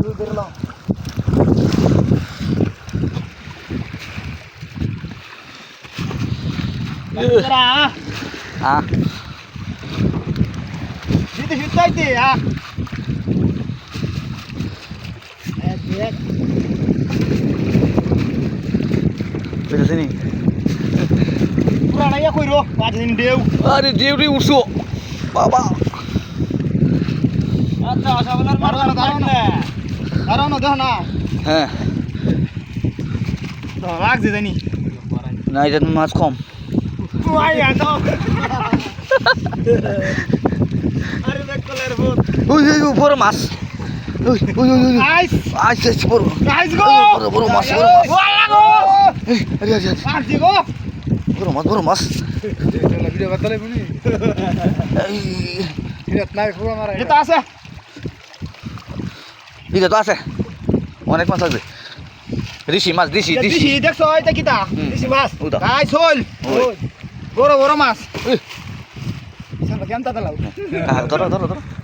ধরলাম শীতে শীত চাইতে পুরানা ইয়া কইরো 5 দিন দেও আরে ডিউটি উঠছো বাবা আচ্ছা সকালের দাঁড়াও না দেখো না হ্যাঁ তো লাগছে জানি না এটা মাছ কম আইয়া তো আরে দেখ কলের ভূত ওই ওই বড় মাছ ওই ওই ওই ওই আইস আচ্ছা আচ্ছা বড় আইস গো বড় মাছ ওয়ালা গো আরে আরে আসি গো বড় মাছ ভিডিও করতে বুঝি এই এটা নাই পুরো মারা এটা আছে এটা তো আছে অনেক মাছ আছে ঋষি মাছ ঋষি দিশি দেখছো এটা কিটা দিশি মাছ ওটা। আই চল ওই। বড় বড় মাছ এই। সামনে কেমন তাতে লাউ ধরো ধরো ধরো